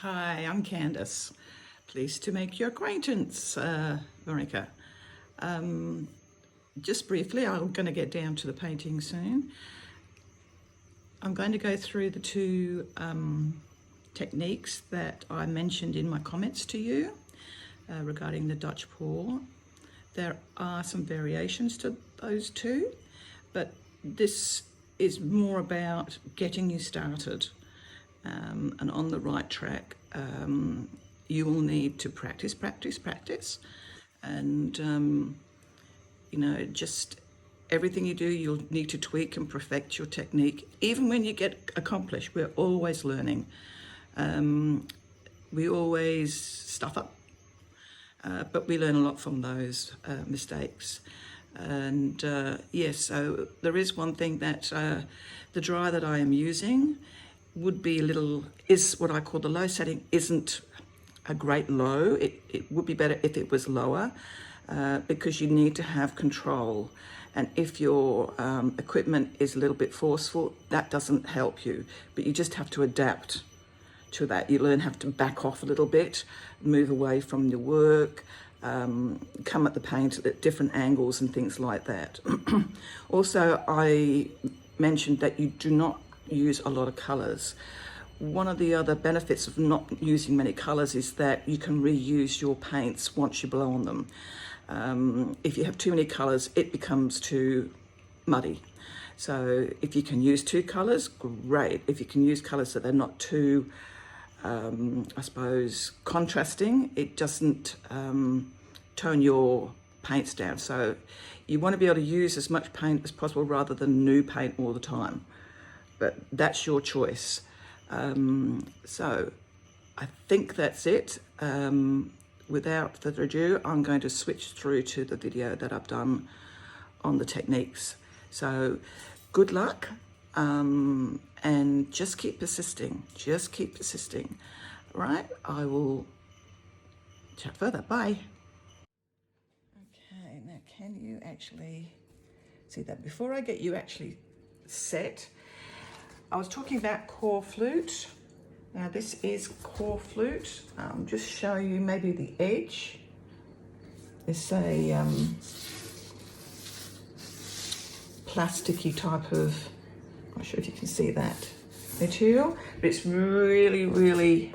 Hi, I'm Candace. Pleased to make your acquaintance, Veronica. Just briefly, I'm going to get down to the painting soon. I'm going to go through the two techniques that I mentioned in my comments to you regarding the Dutch pour. There are some variations to those two, but this is more about getting you started and on the right track. You will need to practice, and just everything you do, you'll need to tweak and perfect your technique. Even when you get accomplished, we're always learning. We always stuff up, but we learn a lot from those mistakes. And yes, so there is one thing that the dryer that I am using would be is what I call the low setting. Isn't a great low. It would be better if it was lower, because you need to have control. And if your equipment is a little bit forceful, that doesn't help you. But you just have to adapt to that. You learn how to back off a little bit, move away from your work, come at the paint at different angles and things like that. Also, I mentioned that you do not use a lot of colors. One of the other benefits of not using many colors is that you can reuse your paints once you blow on them. If you have too many colors, it becomes too muddy. So if you can use two colors, great. If you can use colors so they're not too, I suppose, contrasting, it doesn't tone your paints down. So you want to be able to use as much paint as possible rather than new paint all the time. But that's your choice. So I think that's it. Without further ado, I'm going to switch through to the video that I've done on the techniques. So good luck, and just keep persisting. Just keep persisting. Right, I will chat further. Bye. Okay, now can you actually see that? Before I get you actually set, I was talking about core flute. Now this is core flute. Just show you maybe the edge. It's a plasticky type of, I'm not sure if you can see that material, but it's really, really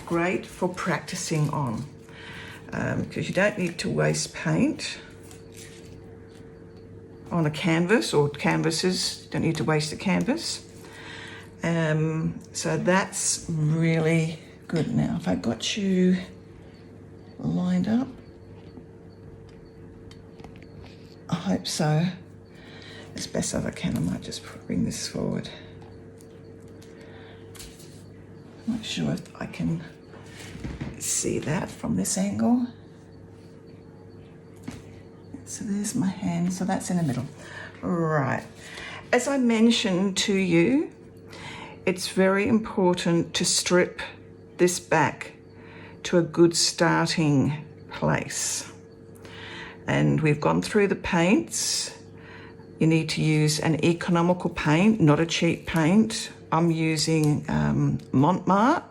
great for practicing on, because you don't need to waste paint on a canvas or canvases. You don't need to waste the canvas. So that's really good. Now, if I got you lined up, I hope so, as best as I can. I might just bring this forward. I'm not sure if I can see that from this angle. So there's my hand, so that's in the middle. Right, as I mentioned to you, it's very important to strip this back to a good starting place. And we've gone through the paints. You need to use an economical paint, not a cheap paint. I'm using Montmartre,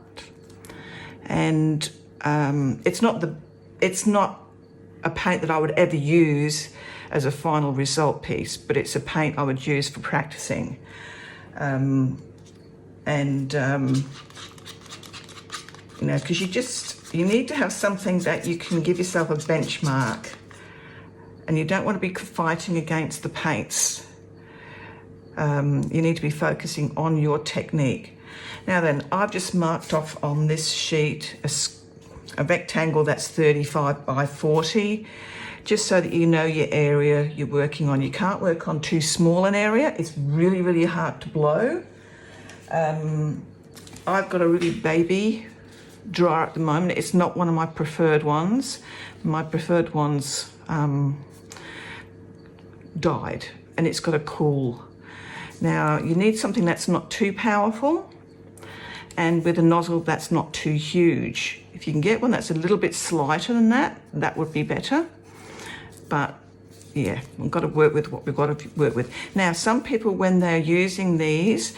and it's not a paint that I would ever use as a final result piece, but it's a paint I would use for practicing. Because you need to have something that you can give yourself a benchmark, and you don't want to be fighting against the paints. You need to be focusing on your technique. Now then, I've just marked off on this sheet a rectangle that's 35 by 40, just so that you know your area you're working on. You can't work on too small an area. It's really, really hard to blow. I've got a really baby dryer at the moment. It's not one of my preferred ones. My preferred ones died, and it's got a cool. Now you need something that's not too powerful, and with a nozzle that's not too huge. If you can get one that's a little bit slighter than that, that would be better. But yeah, we've got to work with what we've got to work with. Now, some people, when they're using these,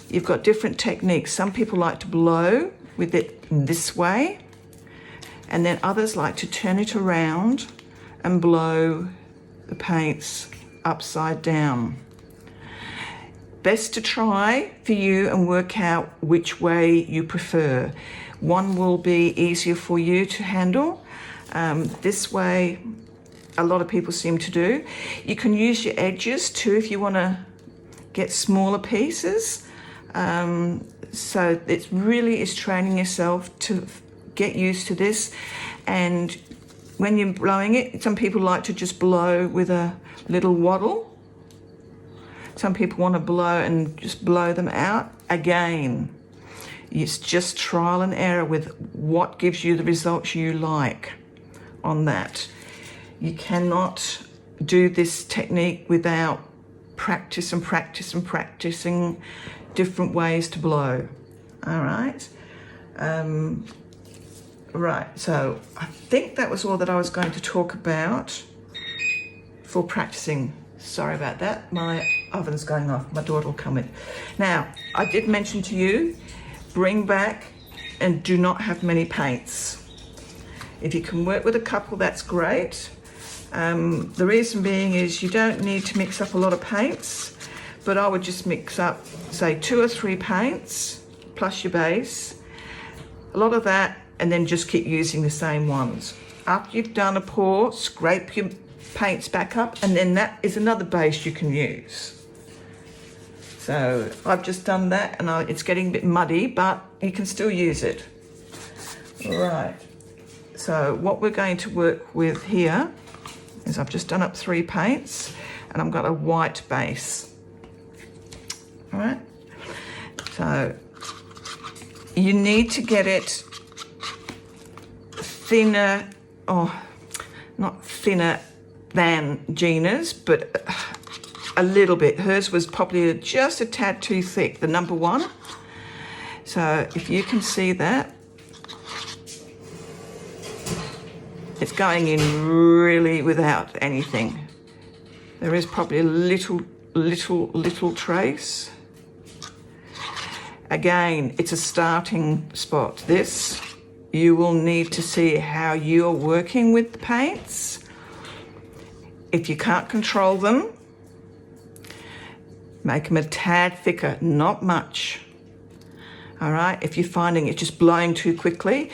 you've got different techniques. Some people like to blow with it this way, and then others like to turn it around and blow the paints upside down. Best to try for you and work out which way you prefer. One will be easier for you to handle. This way, a lot of people seem to do. You can use your edges too if you want to get smaller pieces. So it really is training yourself to get used to this. And when you're blowing it, some people like to just blow with a little waddle. Some people want to blow and just blow them out. Again, it's just trial and error with what gives you the results you like on that. You cannot do this technique without practice and practice and practicing different ways to blow. All right. Right, so I think that was all that I was going to talk about for practicing. Sorry about that, my oven's going off, my daughter will come in. Now, I did mention to you, bring back and do not have many paints. If you can work with a couple, that's great. The reason being is you don't need to mix up a lot of paints, but I would just mix up, say, 2 or 3 paints, plus your base, a lot of that, and then just keep using the same ones. After you've done a pour, scrape your paints back up, and then that is another base you can use. So I've just done that, and it's getting a bit muddy, but you can still use it. All right, so what we're going to work with here is I've just done up 3 paints, and I've got a white base. All right, so you need to get it thinner, or not thinner than Gina's, but a little bit. Hers was probably just a tad too thick, the number 1. So if you can see that, it's going in really without anything. There is probably a little trace. Again, it's a starting spot. This, you will need to see how you're working with the paints. If you can't control them, make them a tad thicker, not much. All right, if you're finding it just blowing too quickly,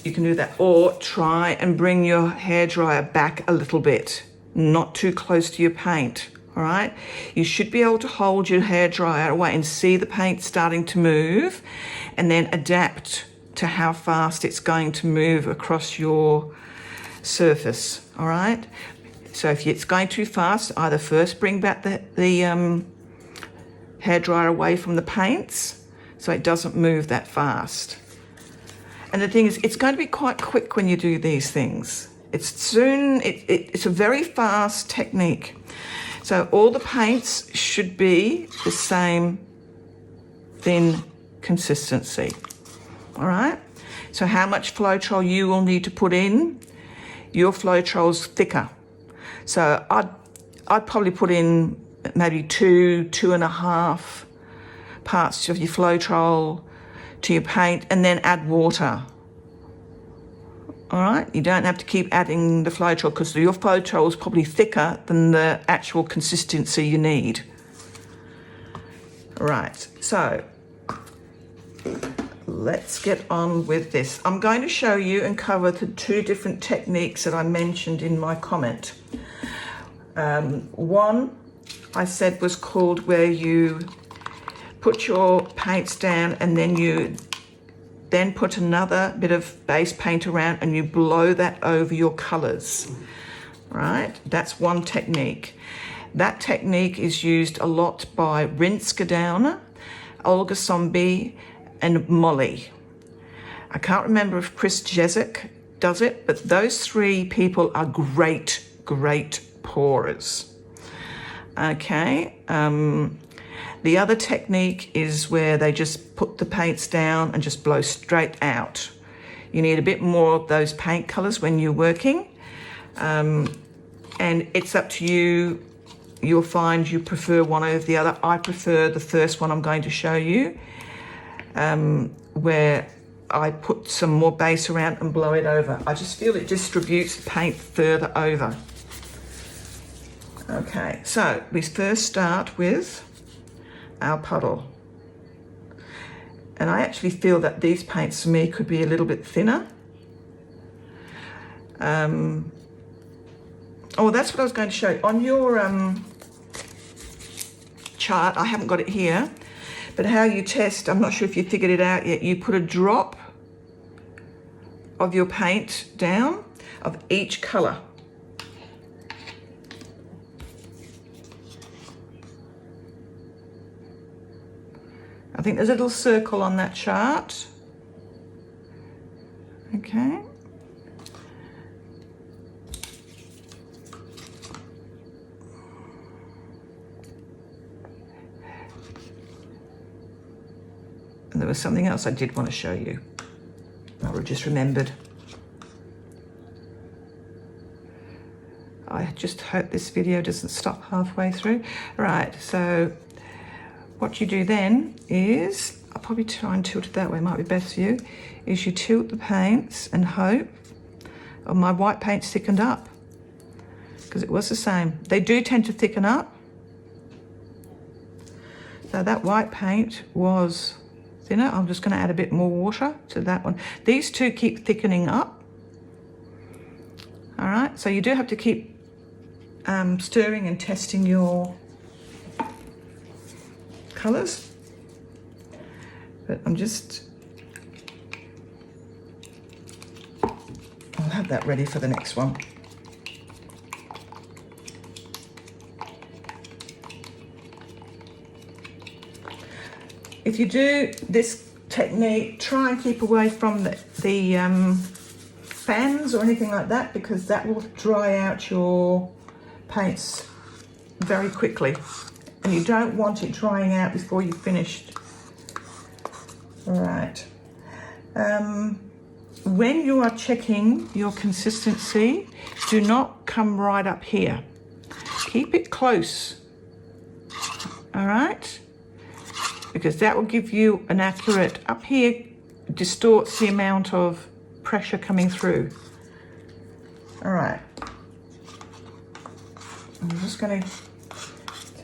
you can do that, or try and bring your hairdryer back a little bit, not too close to your paint. All right, you should be able to hold your hairdryer away and see the paint starting to move, and then adapt to how fast it's going to move across your surface. All right, so if it's going too fast, either first bring back the hairdryer away from the paints so it doesn't move that fast. And the thing is, it's going to be quite quick when you do these things. It's a very fast technique. So all the paints should be the same thin consistency. All right, so how much Floetrol you will need to put in? Your Floetrol's thicker, so I'd probably put in maybe 2.5 parts of your Floetrol to your paint, and then add water. All right, you don't have to keep adding the Floetrol, because your Floetrol is probably thicker than the actual consistency you need. Right, so let's get on with this. I'm going to show you and cover the 2 different techniques that I mentioned in my comment. One I said was called where you put your paints down and then you then put another bit of base paint around and you blow that over your colors. Right, that's one technique. That technique is used a lot by Rinse Gadowner, Olga Zombie, and Molly. I can't remember if Chris Jezik does it, but those 3 people are great pourers. Okay, the other technique is where they just put the paints down and just blow straight out. You need a bit more of those paint colors when you're working, and it's up to you. You'll find you prefer one over the other. I prefer the first one I'm going to show you. where I put some more base around and blow it over. I just feel it distributes paint further over. Okay, so we first start with our puddle. And I actually feel that these paints for me could be a little bit thinner. Oh, that's what I was going to show you. On your chart, I haven't got it here, but how you test, I'm not sure if you figured it out yet, you put a drop of your paint down of each colour. I think there's a little circle on that chart. Okay. And there was something else I did want to show you. I just remembered. I just hope this video doesn't stop halfway through. Right, so what you do then is, I'll probably try and tilt it that way, might be best for you, is you tilt the paints and hope, oh, my white paint's thickened up, because it was the same. They do tend to thicken up. So that white paint was thinner. I'm just going to add a bit more water to that one. These two keep thickening up. All right, so you do have to keep stirring and testing your colours. But I'll have that ready for the next one. If you do this technique, try and keep away from the fans or anything like that, because that will dry out your paints very quickly. And you don't want it drying out before you've finished. All right. When you are checking your consistency, do not come right up here. Keep it close. All right? Because that will give you an accurate, up here distorts the amount of pressure coming through. All right. I'm just going to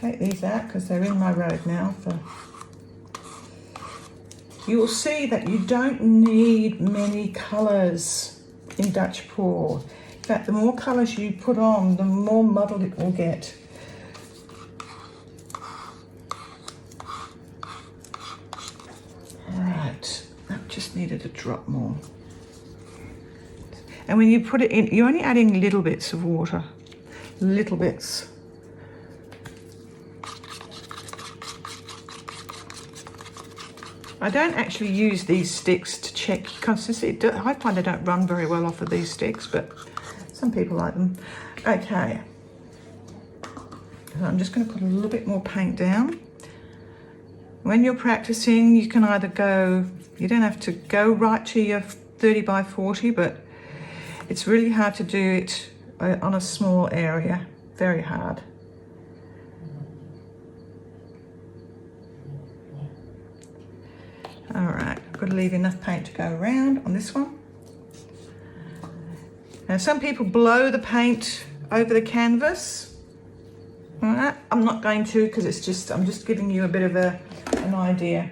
take these out because they're in my road now. You will see that you don't need many colours in Dutch pour. In fact, the more colours you put on, the more muddled it will get. Alright, that just needed a drop more. And when you put it in, you're only adding little bits of water. Little bits. I don't actually use these sticks to check consistency. I find they don't run very well off of these sticks, but some people like them. Okay. So I'm just going to put a little bit more paint down. When you're practicing, you can either go, you don't have to go right to your 30 by 40, but it's really hard to do it on a small area. Very hard. All right, I've got to leave enough paint to go around on this one. Now, some people blow the paint over the canvas. All right, I'm not going to, because I'm just giving you a bit of an idea.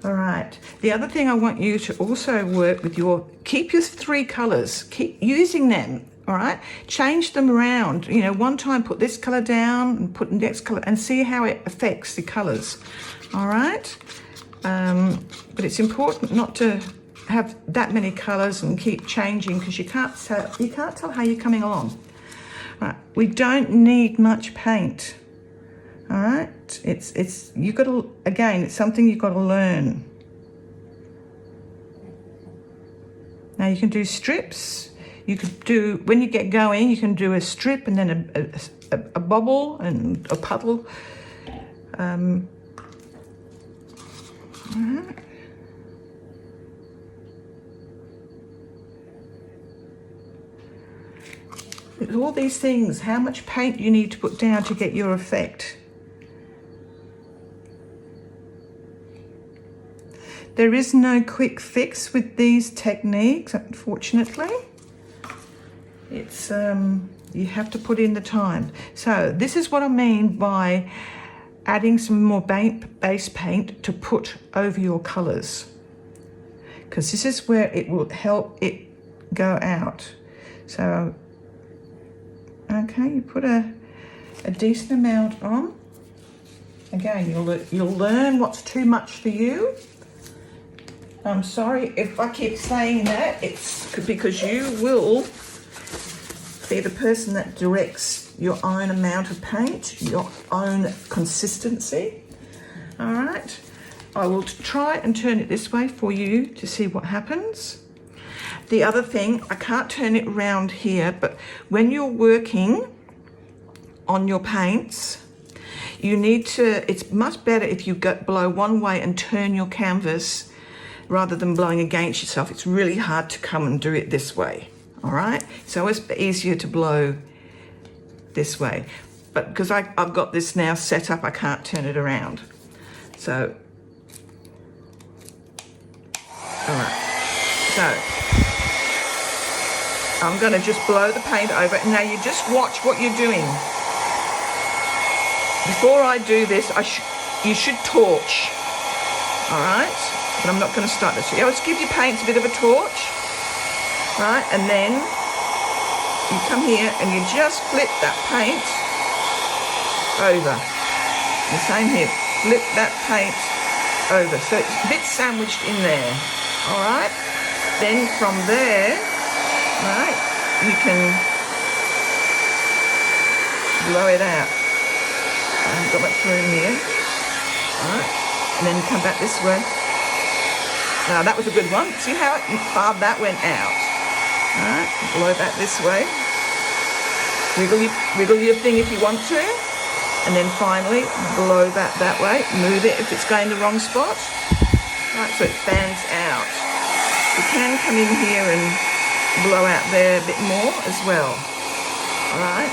All right, the other thing I want you to also work with keep your three colors, keep using them. All right, change them around. You know, one time put this color down and put the next color and see how it affects the colors. All right. But it's important not to have that many colours and keep changing, because you can't tell how you're coming along. Right, we don't need much paint. All right, it's you've got to, again, it's something you've got to learn. Now you can do strips. You could do, when you get going, you can do a strip and then a bubble and a puddle. All these things, how much paint you need to put down to get your effect. There is no quick fix with these techniques, unfortunately. It's you have to put in the time. So this is what I mean by adding some more base paint to put over your colours, because this is where it will help it go out. So okay, you put a decent amount on. Again, you'll learn what's too much for you. I'm sorry if I keep saying that. It's because you will be the person that directs your own amount of paint, your own consistency. All right. I will try and turn it this way for you to see what happens. The other thing, I can't turn it around here, but when you're working on your paints, you need to, it's much better if you blow one way and turn your canvas rather than blowing against yourself. It's really hard to come and do it this way, all right? So it's easier to blow this way. But because I've got this now set up, I can't turn it around. So, all right. So, I'm gonna just blow the paint over. Now you just watch what you're doing. Before I do this, you should torch, all right? But I'm not going to start this. You always give your paints a bit of a torch, right? And then you come here and you just flip that paint over. The same here, flip that paint over. So it's a bit sandwiched in there, all right? Then from there, right, you can blow it out. I haven't got much room here. All right, and then come back this way. Now that was a good one. See how far that went out? All right, blow that this way. Wiggle your thing if you want to. And then finally, blow that way. Move it if it's going the wrong spot. All right, so it fans out. You can come in here and blow out there a bit more as well. All right.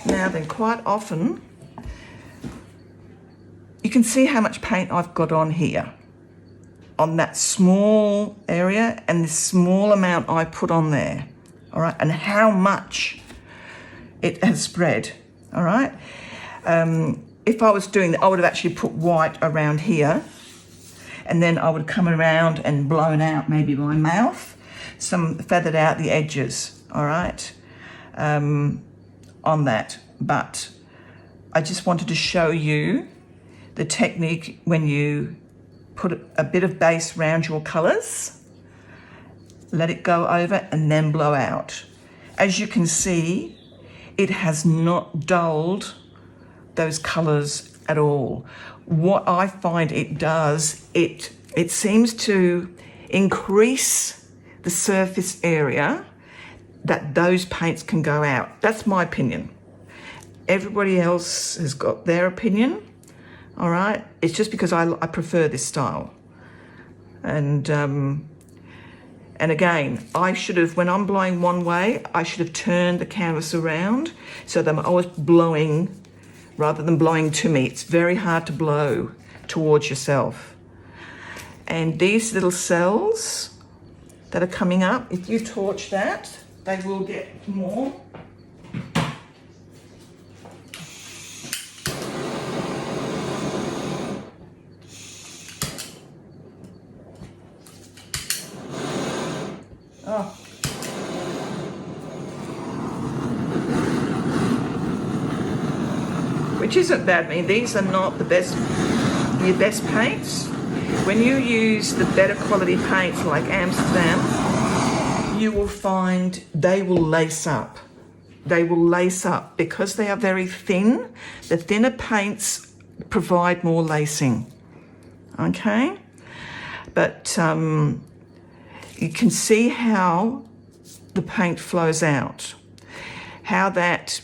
Now then, quite often, you can see how much paint I've got on here, on that small area and this small amount I put on there, all right, and how much it has spread, all right. If I was doing that, I would have actually put white around here, and then I would come around and blown out maybe my mouth, some feathered out the edges, all right, on that. But I just wanted to show you the technique when you put a bit of base around your colours, let it go over and then blow out. As you can see, it has not dulled those colours at all. What I find it does, it seems to increase the surface area that those paints can go out. That's my opinion. Everybody else has got their opinion, all right? It's just because I prefer this style. And again, I should have, when I'm blowing one way, I should have turned the canvas around so that I'm always blowing rather than blowing to me. It's very hard to blow towards yourself. And these little cells that are coming up, if you torch that, they will get more. Oh. Which isn't bad. I mean, these are not your best paints. When you use the better quality paints like Amsterdam, you will find they will lace up. They will lace up because they are very thin. The thinner paints provide more lacing, okay? But you can see how the paint flows out, how that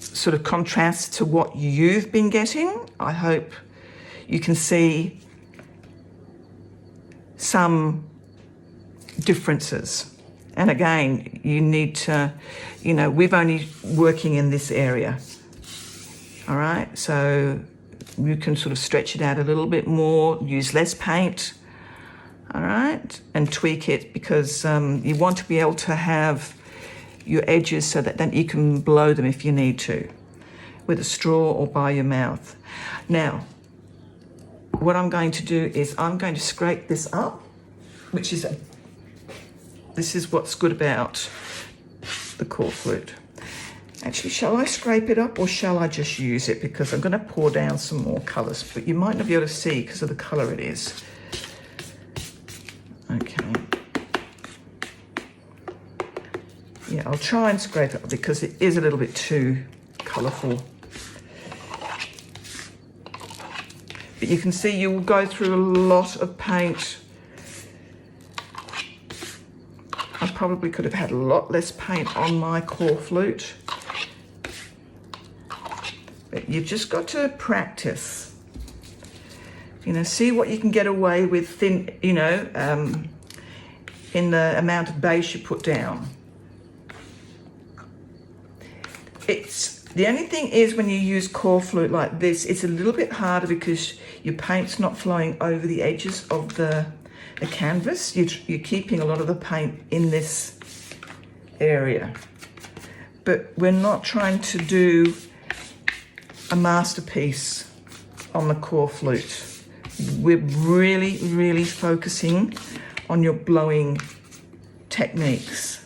sort of contrasts to what you've been getting. I hope you can see some differences. And again, you need to, we're only working in this area. All right, so you can sort of stretch it out a little bit more, use less paint, all right, and tweak it, because you want to be able to have your edges so that then you can blow them if you need to, with a straw or by your mouth. Now, what I'm going to do is I'm going to scrape this up, which is, this is what's good about the cork flute. Actually, shall I scrape it up or shall I just use it? Because I'm going to pour down some more colours, but you might not be able to see because of the colour it is. Okay. Yeah, I'll try and scrape it up because it is a little bit too colourful. But you can see you will go through a lot of paint. I probably could have had a lot less paint on my cork flute. But you've just got to practice. You know, see what you can get away with thin, you know, in the amount of base you put down. The only thing is when you use cork flute like this, it's a little bit harder because your paint's not flowing over the edges of the canvas. You're keeping a lot of the paint in this area. But we're not trying to do a masterpiece on the cork flute. We're really, really focusing on your blowing techniques,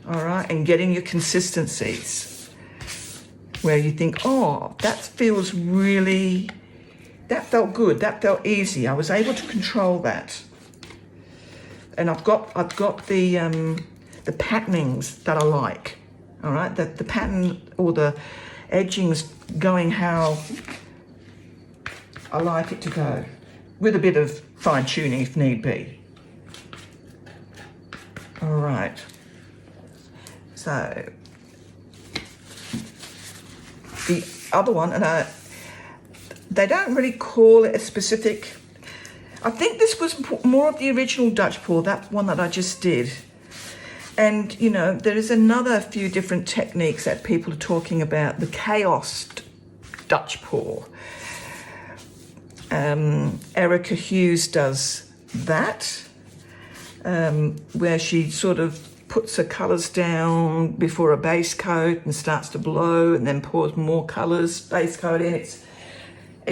all right, and getting your consistencies where you think, oh, that feels really, that felt good, that felt easy. I was able to control that. And I've got the patternings that I like, all right, the pattern or the edgings going how I like it to go, with a bit of fine tuning if need be. All right, so the other one, and they don't really call it a specific, I think this was more of the original Dutch pour, that one that I just did. And, you know, there is another few different techniques that people are talking about. The chaos Dutch pour. Erica Hughes does that, where she sort of puts her colours down before a base coat and starts to blow and then pours more colours, base coat in.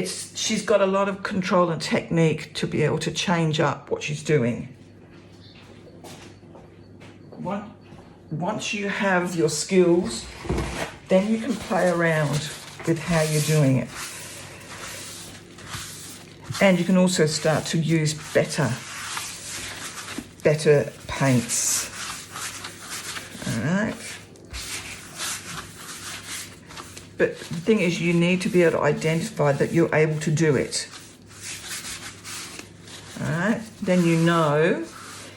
She's got a lot of control and technique to be able to change up what she's doing. Once you have your skills, then you can play around with how you're doing it. And you can also start to use better paints. All right. But the thing is, you need to be able to identify that you're able to do it. All right. Then you know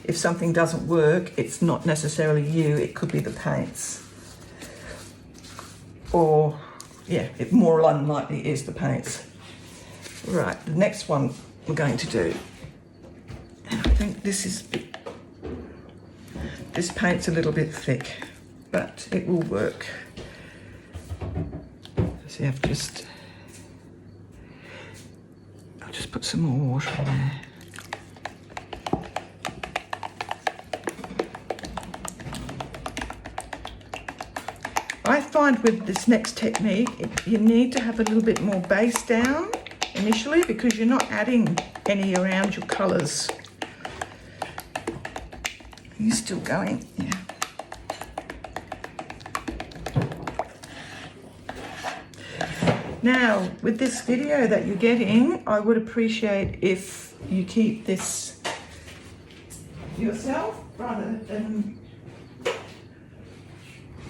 if something doesn't work, it's not necessarily you, it could be the paints. Or, yeah, it more unlikely is the paints. Right, the next one we're going to do, and I think this paint's a little bit thick, but it will work. See, I'll just put some more water in there. I find with this next technique, you need to have a little bit more base down initially because you're not adding any around your colours. Are you still going? Yeah. Now, with this video that you're getting, I would appreciate if you keep this yourself rather than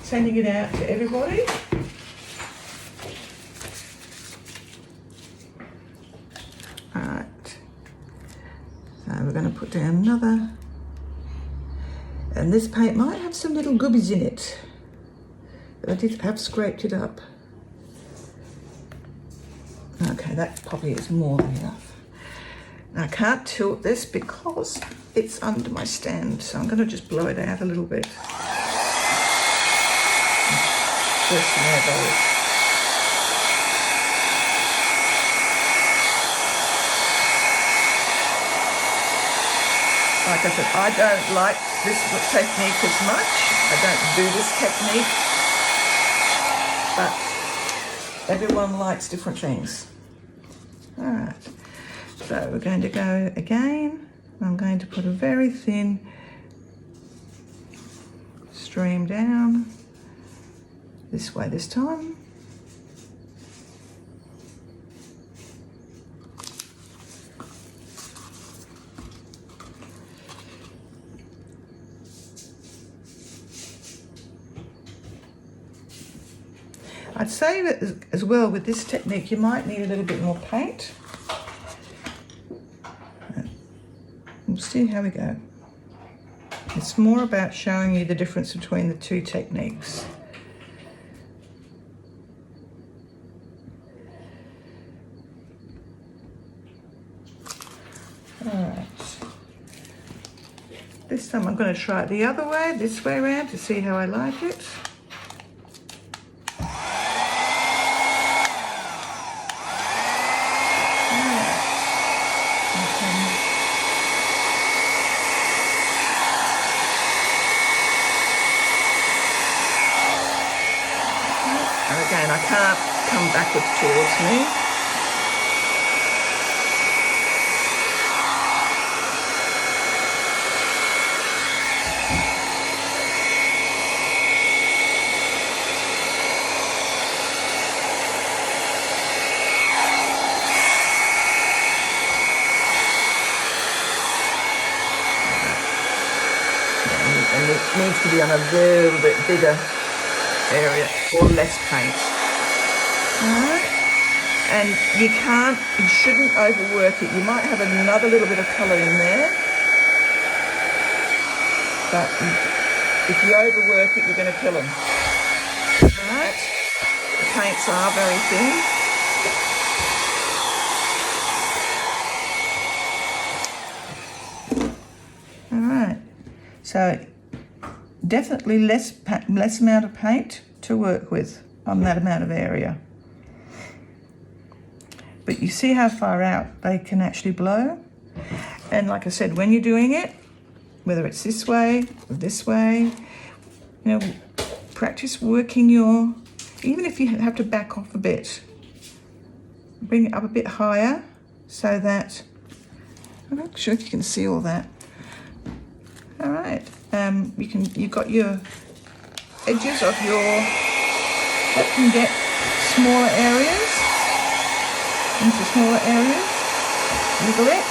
sending it out to everybody. All right, so we're going to put down another, and this paint might have some little goobies in it, but I have scraped it up. Okay, that probably is more than enough. Now I can't tilt this because it's under my stand, so I'm going to just blow it out a little bit. Just some air bubbles. like I said, I don't like this technique as much. I don't do this technique, but everyone likes different things. All right, so we're going to go again. I'm going to put a very thin stream down this way this time. I'd say that as well with this technique you might need a little bit more paint. We'll see how we go. It's more about showing you the difference between the two techniques. Alright. This time I'm going to try it the other way, this way around, to see how I like it. And again, I can't come backwards towards me. And it needs to be on a little bit bigger area or less paint. Alright, and you shouldn't overwork it. You might have another little bit of colour in there, but if you overwork it, you're going to kill them. Alright, the paints are very thin. Alright, so definitely less amount of paint to work with on that amount of area. But you see how far out they can actually blow. And like I said, when you're doing it, whether it's this way or this way, you know, practice working your, even if you have to back off a bit, bring it up a bit higher so that, I'm not sure if you can see all that. All right, you've got your edges of your, that can get smaller areas, into smaller areas, wiggle it,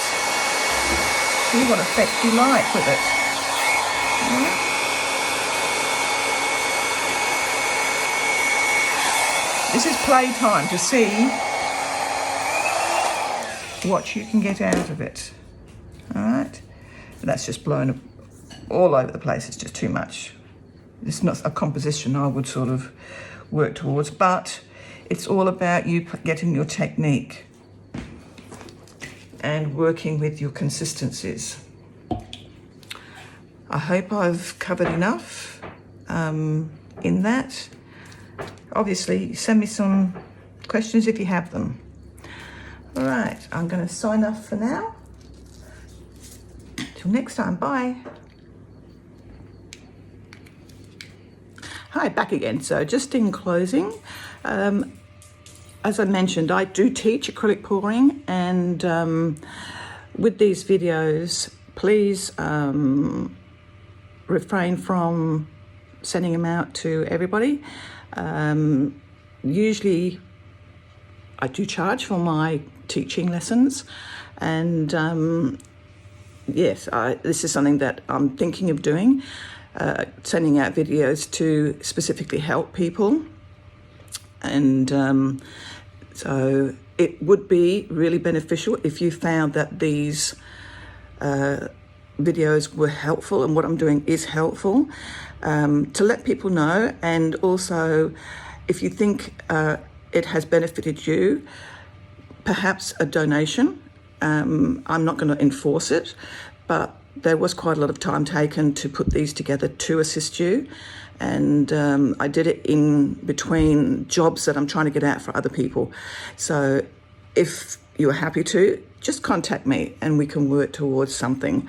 see what effect you like with it. All right. This is playtime to see what you can get out of it. All right, but that's just blown all over the place. It's just too much. It's not a composition I would sort of work towards, but it's all about you getting your technique and working with your consistencies. I hope I've covered enough in that. Obviously, send me some questions if you have them. All right, I'm going to sign off for now. Till next time, bye. Hi, back again. So just in closing, as I mentioned, I do teach acrylic pouring, and with these videos, please refrain from sending them out to everybody. Usually I do charge for my teaching lessons, and yes, this is something that I'm thinking of doing. Sending out videos to specifically help people, and so it would be really beneficial if you found that these videos were helpful and what I'm doing is helpful, to let people know. And also, if you think it has benefited you, perhaps a donation. I'm not going to enforce it, but there was quite a lot of time taken to put these together to assist you, and I did it in between jobs that I'm trying to get out for other people. So if you're happy to, just contact me and we can work towards something.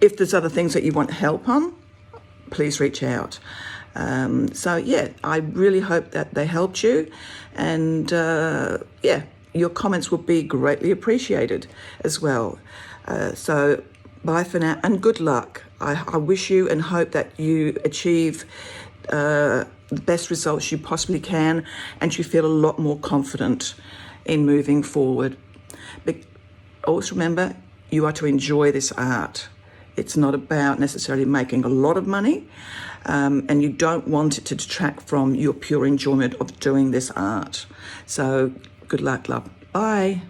If there's other things that you want help on, please reach out. So yeah, I really hope that they helped you, and yeah, your comments will be greatly appreciated as well. So bye for now, and good luck. I wish you and hope that you achieve the best results you possibly can, and you feel a lot more confident in moving forward. But always remember, you are to enjoy this art. It's not about necessarily making a lot of money, and you don't want it to detract from your pure enjoyment of doing this art. So good luck, love. Bye.